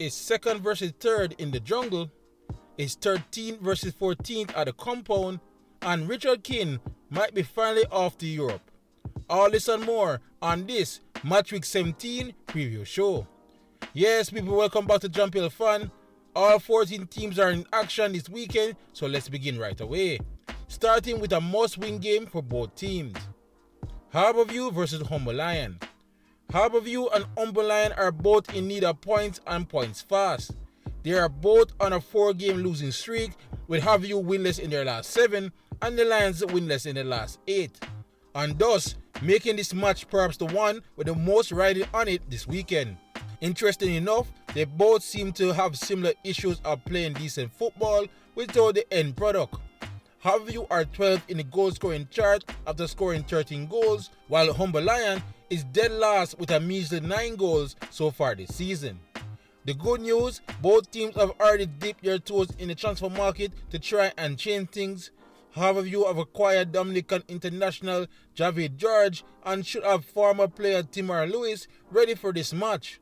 is 2nd versus 3rd in the jungle, is 13th versus 14th at the compound, and Richard King might be finally off to Europe. All this and more on this Match Week 17 preview show. Yes, people, welcome back to Jamaica Fan. All 14 teams are in action this weekend, so let's begin right away. Starting with a must-win game for both teams. Harbour versus Humber Lion. Harbour and Humber Lion are both in need of points and points fast. They are both on a 4-game losing streak, with Harbour winless in their last 7 and the Lions winless in the last 8. And thus, making this match perhaps the one with the most riding on it this weekend. Interesting enough, they both seem to have similar issues of playing decent football without the end product. Harbour are 12th in the goal scoring chart after scoring 13 goals, while Humber Lion is dead last with a measly 9 goals so far this season. The good news, both teams have already dipped their toes in the transfer market to try and change things. Harbour have acquired Dominican international Javid George and should have former player Timar Lewis ready for this match,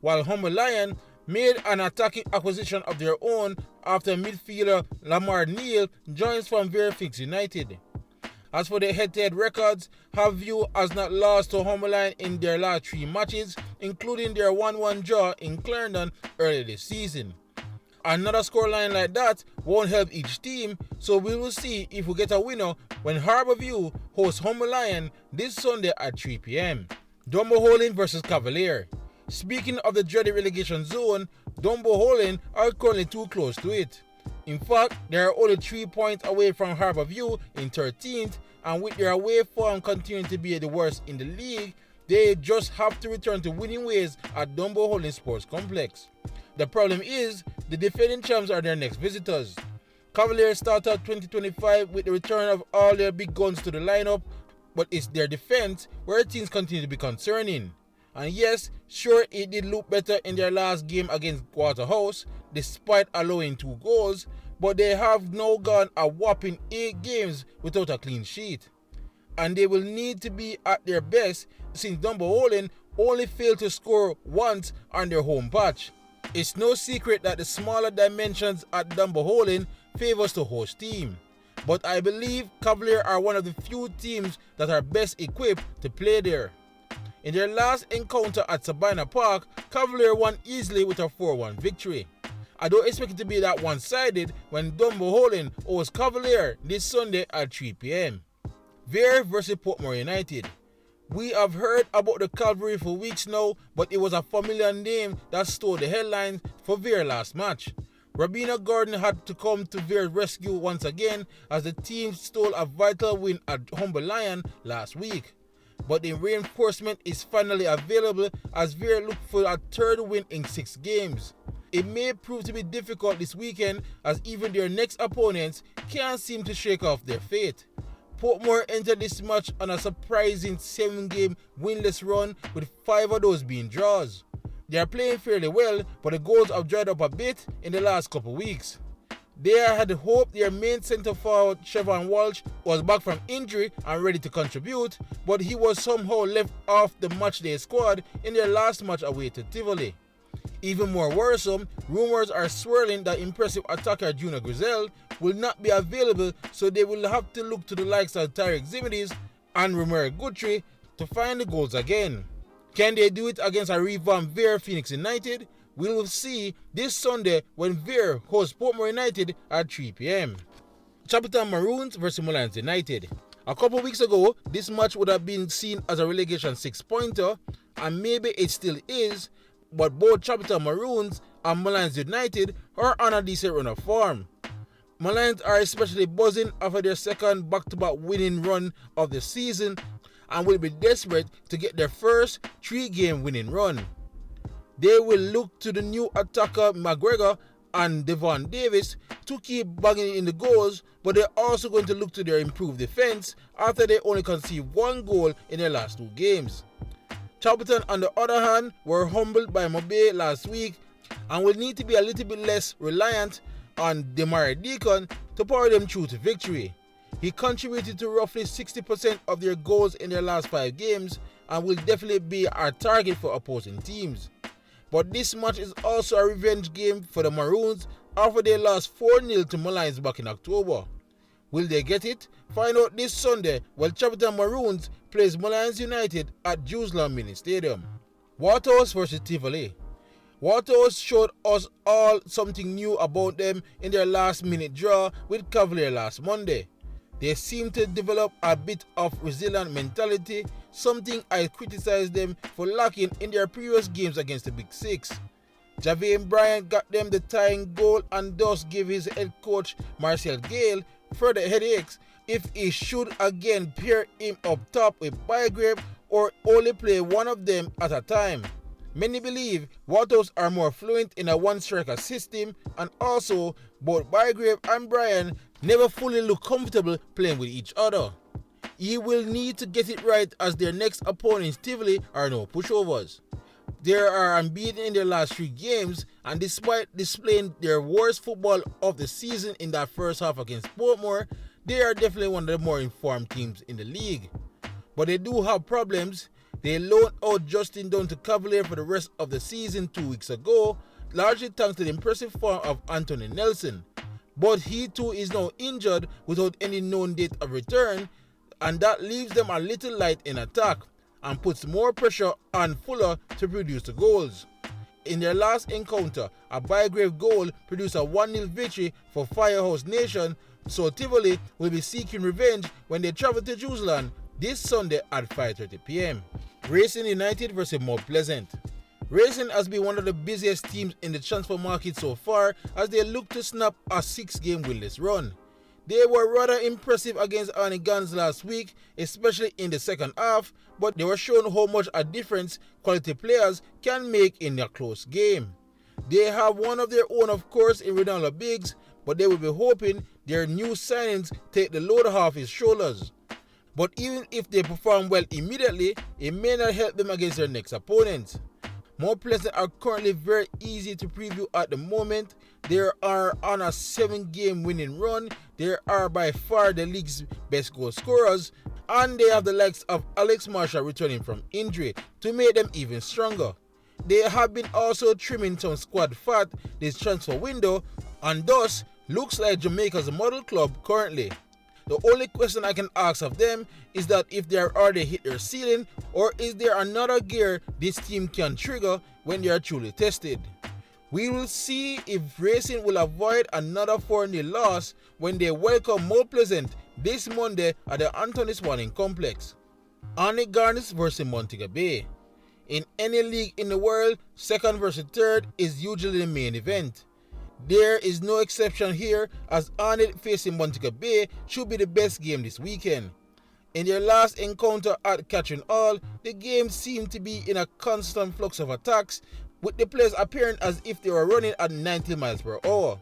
while Humber Lion made an attacking acquisition of their own after midfielder Lamar Neal joins from Vere United. As for the head-to-head records, Harbour has not lost to Humber Lion in their last 3 matches, including their 1-1 draw in Clarendon earlier this season. Another scoreline like that won't help each team, so we will see if we get a winner when Harbour hosts Humber Lion this Sunday at 3 p.m. Dunbeholden versus Cavalier. Speaking of the dreaded relegation zone, Dunbeholden are currently too close to it. In fact, they are only 3 points away from Harbour in 13th, and with their away form continuing to be the worst in the league, they just have to return to winning ways at Dunbeholden Sports Complex. The problem is, the defending champs are their next visitors. Cavalier started 2025 with the return of all their big guns to the lineup, but it's their defense where things continue to be concerning. And yes, sure, it did look better in their last game against Waterhouse, despite allowing 2 goals, but they have now gone a whopping 8 games without a clean sheet. And they will need to be at their best since Dunbeholden only failed to score once on their home patch. It's no secret that the smaller dimensions at Dunbeholden favors the host team, but I believe Cavalier are one of the few teams that are best equipped to play there. In their last encounter at Sabina Park, Cavalier won easily with a 4-1 victory. I don't expect it to be that one-sided when Dunbeholden hosts Cavalier this Sunday at 3 p.m. Vere versus Portmore United. We have heard about the Cavalry for weeks now, but it was a familiar name that stole the headlines for Vere last match. Rabina Gordon had to come to Vere's rescue once again as the team stole a vital win at Humber Lion last week. But the reinforcement is finally available as Vere look for a 3rd win in 6 games. It may prove to be difficult this weekend as even their next opponents can't seem to shake off their fate. Portmore entered this match on a surprising 7-game winless run with 5 of those being draws. They are playing fairly well, but the goals have dried up a bit in the last couple weeks. They had hoped their main centre forward Chevron Walsh was back from injury and ready to contribute, but he was somehow left off the matchday squad in their last match away to Tivoli. Even more worrisome, rumours are swirling that impressive attacker Junior Grizel will not be available, so they will have to look to the likes of Tariq Zimides and Romero Guthrie to find the goals again. Can they do it against a revamped Vere United? We will see this Sunday when Vere hosts Portmore United at 3 p.m. Chapelton Maroons versus Molynes United. A couple weeks ago, this match would have been seen as a relegation 6-pointer, and maybe it still is, but both Chapelton Maroons and Molynes United are on a decent run of form. Molynes are especially buzzing after their 2nd back-to-back winning run of the season and will be desperate to get their first 3-game winning run. They will look to the new attacker McGregor and Devon Davis to keep banging in the goals, but they're also going to look to their improved defense after they only conceded 1 goal in their last 2 games. Chapelton, on the other hand, were humbled by MoBay last week and will need to be a little bit less reliant on Demare Deacon to power them through to victory. He contributed to roughly 60% of their goals in their last 5 games and will definitely be a target for opposing teams. But this match is also a revenge game for the Maroons after they lost 4-0 to Molynes back in October. Will they get it? Find out this Sunday while Chapelton Maroons plays Molynes United at Jerusalem Mini Stadium. Waterhouse vs Tivoli. Waterhouse showed us all something new about them in their last-minute draw with Cavalier last Monday. They seem to develop a bit of resilient mentality, something I criticized them for lacking in their previous games against the Big Six. Javier Bryant got them the tying goal and thus gave his head coach Marcel Gale further headaches if he should again pair him up top with Bygrave or only play one of them at a time. Many believe Waterhouse are more fluent in a one-striker system, and also both Bygrave and Bryan never fully look comfortable playing with each other. He will need to get it right as their next opponents Tivoli are no pushovers. They are unbeaten in their last 3 games, and despite displaying their worst football of the season in that first half against Portmore, they are definitely one of the more informed teams in the league. But they do have problems. They loaned out Justin Dunn to Cavalier for the rest of the season 2 weeks ago, largely thanks to the impressive form of Anthony Nelson. But he too is now injured without any known date of return, and that leaves them a little light in attack and puts more pressure on Fuller to produce the goals. In their last encounter, a Bygrave goal produced a 1-0 victory for Firehouse Nation, so Tivoli will be seeking revenge when they travel to Jerusalem this Sunday at 5:30 p.m. Racing United vs Mount Pleasant. Racing has been one of the busiest teams in the transfer market so far as they look to snap a 6-game winless run. They were rather impressive against Arnett last week, especially in the second half, but they were shown how much a difference quality players can make in a close game. They have one of their own, of course, in Ronaldo Biggs, but they will be hoping their new signings take the load off his shoulders. But even if they perform well immediately, it may not help them against their next opponents. Mount Pleasant are currently very easy to preview at the moment. They are on a 7-game winning run. They are by far the league's best goal scorers, and they have the likes of Alex Marshall returning from injury to make them even stronger. They have been also trimming some squad fat this transfer window, and thus looks like Jamaica's model club currently. The only question I can ask of them is that if they are already hit their ceiling, or is there another gear this team can trigger when they are truly tested. We will see if Racing will avoid another 4-0 loss when they welcome Mount Pleasant this Monday at the Anthony Swanning Complex. Arnett vs Montego Bay. In any league in the world, second versus third is usually the main event. There is no exception here, as Arnett facing Montego Bay should be the best game this weekend. In their last encounter at Catherine Hall, the game seemed to be in a constant flux of attacks, with the players appearing as if they were running at 90 miles per hour.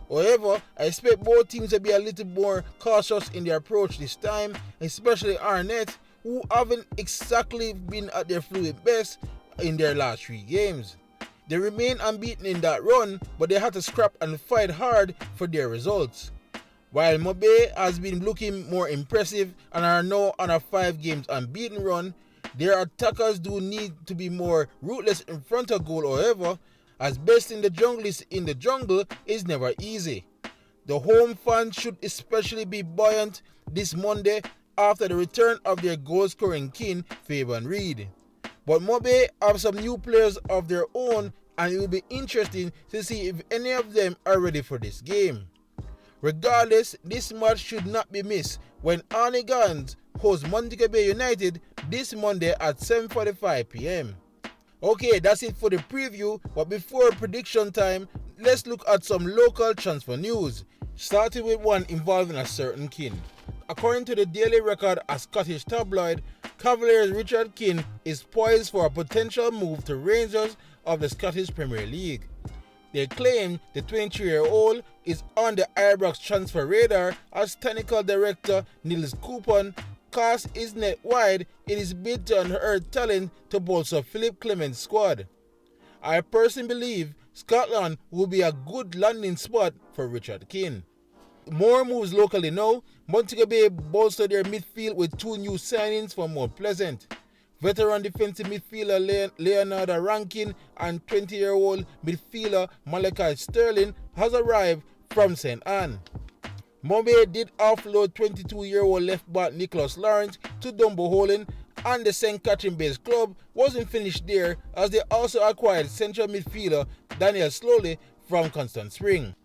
However, I expect both teams to be a little more cautious in their approach this time, especially Arnett, who haven't exactly been at their fluid best in their last 3 games. They remain unbeaten in that run, but they had to scrap and fight hard for their results. While MoBay has been looking more impressive and are now on a 5 games unbeaten run, their attackers do need to be more ruthless in front of goal. However, as best in the jungle is never easy. The home fans should especially be buoyant this Monday after the return of their goal-scoring king, Fabian Reed. But MoBay have some new players of their own, and it will be interesting to see if any of them are ready for this game. Regardless, this match should not be missed when Arnett hosts Montego Bay United this Monday at 7:45 p.m. Okay, that's it for the preview, but before prediction time, let's look at some local transfer news, starting with one involving a certain king. According to the Daily Record, a Scottish tabloid, Cavalier's Richard Keane is poised for a potential move to Rangers of the Scottish Premier League. They claim the 23-year-old is on the Ibrox transfer radar as technical director Niels Koopman casts his net wide in his bid to unearth talent to bolster Philip Clement's squad. I personally believe Scotland will be a good landing spot for Richard Keane. More moves locally now. Montego Bay bolstered their midfield with 2 new signings from Mount Pleasant. Veteran defensive midfielder Leonardo Rankin and 20-year-old midfielder Malachi Sterling has arrived from St. Anne. MoBay did offload 22-year-old left-back Nicholas Lawrence to Dunbeholden, and the St. Catherine-based club wasn't finished there, as they also acquired central midfielder Daniel Slowly from Constant Spring.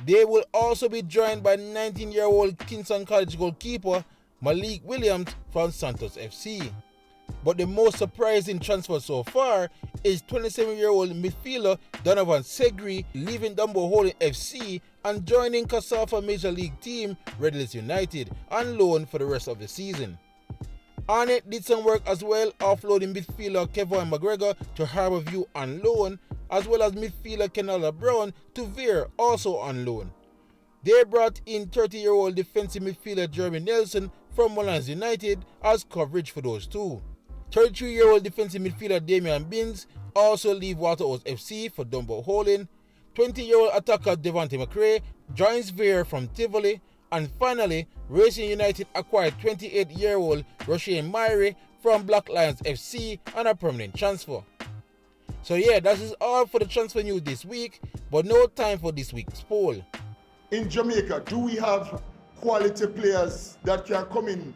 They will also be joined by 19-year-old Kingston College goalkeeper Malik Williams from Santos FC. But the most surprising transfer so far is 27-year-old midfielder Donovan Segri leaving Dunbeholden FC and joining Casafa Major League team Red Leeds United on loan for the rest of the season. Arnett did some work as well, offloading midfielder Kevin McGregor to Harbour on loan, as well as midfielder Kenala Brown to Vere, also on loan. They brought in 30-year-old defensive midfielder Jeremy Nelson from Molynes United as coverage for those two. 33-year-old defensive midfielder Damian Binns also leave Waterhouse FC for Dunbeholden. 20-year-old attacker Devante McRae joins Vere from Tivoli. And finally, Racing United acquired 28-year-old Roisin Myrie from Black Lions FC on a permanent transfer. So yeah, that is all for the transfer news this week, but no time for this week's poll. In Jamaica, do we have quality players that can come in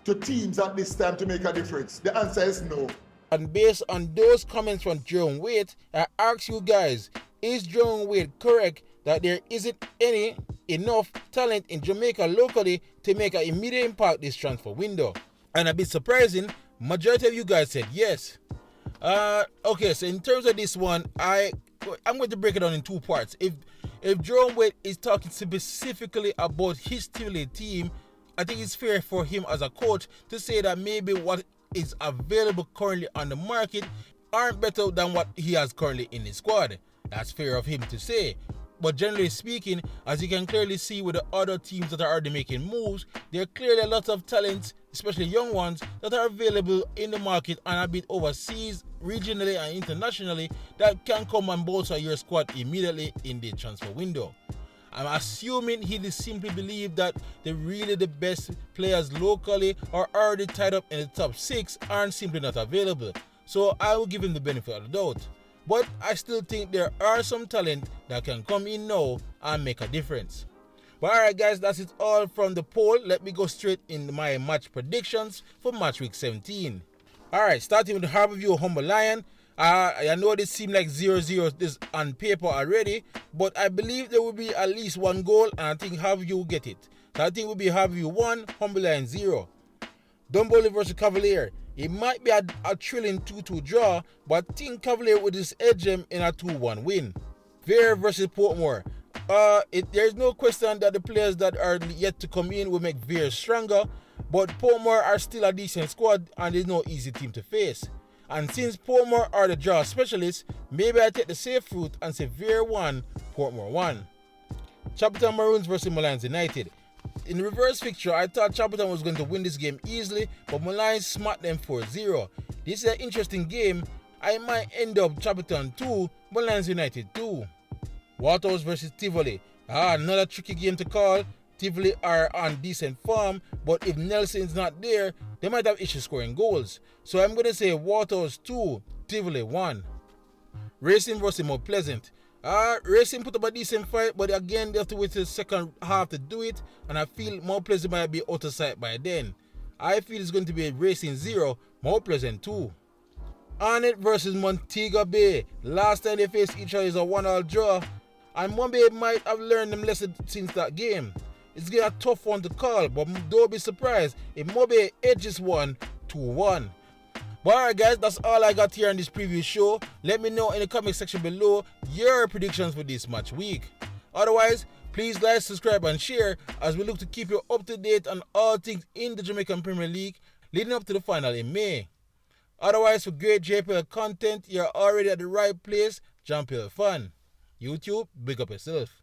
to teams at this time to make a difference? The answer is no. And based on those comments from Jerome Waite, I ask you guys, is Jerome Waite correct that there isn't enough talent in Jamaica locally to make an immediate impact this transfer window? And a bit surprising, majority of you guys said yes. Okay, so in terms of this one, I'm going to break it down in two parts. If Jerome Waite is talking specifically about his Tivoli team, I think it's fair for him as a coach to say that maybe what is available currently on the market aren't better than what he has currently in his squad. That's fair of him to say. But generally speaking, as you can clearly see with the other teams that are already making moves, there are clearly a lot of talents, especially young ones, that are available in the market and a bit overseas, regionally and internationally, that can come and bolster your squad immediately in the transfer window. I'm assuming he just simply believe that the best players locally are already tied up in the top 6 aren't simply not available. So I will give him the benefit of the doubt. But I still think there are some talent that can come in now and make a difference. But alright guys, that's it all from the poll. Let me go straight into my match predictions for match week 17. Alright, starting with the Harbour Humber Lion. I know this seemed like 0-0 this on paper already, but I believe there will be at least one goal, and I think Harbour will get it. So I think it will be Harbour 1, Humber Lion 0. Dunbeholden versus Cavalier. It might be a thrilling 2-2 draw, but I think Cavalier will just edge them in a 2-1 win. Vere versus Portmore. There's no question that the players that are yet to come in will make Vere stronger, but Portmore are still a decent squad and there's no easy team to face. And since Portmore are the draw specialists, maybe I take the safe route and say Vere 1, Portmore 1. Chapelton Maroons versus Molynes United. In the reverse fixture, I thought Chapelton was going to win this game easily, but Molynes smacked them 4-0. This is an interesting game. I might end up Chapelton 2, Molynes United 2. Waterhouse versus Tivoli. Another tricky game to call. Tivoli are on decent form, but if Nelson's not there, they might have issues scoring goals. So I'm going to say Waterhouse 2, Tivoli 1. Racing versus Mount Pleasant. Racing put up a decent fight, but again they have to wait till the second half to do it, and I feel Mount Pleasant might be out of sight by then. I feel it's going to be a Racing 0, Mount Pleasant 2. Arnett versus Montego Bay. Last time they faced each other is a 1-1 draw, and MoBay might have learned them lesson since that game. It's going to be a tough one to call, but don't be surprised if MoBay edges one 2-1. But alright guys, that's all I got here on this preview show. Let me know in the comment section below your predictions for this match week. Otherwise, please like, subscribe and share as we look to keep you up to date on all things in the Jamaican Premier League leading up to the final in May. Otherwise, for great JPL content, you're already at the right place, Jamaica Fun. YouTube, big up yourself.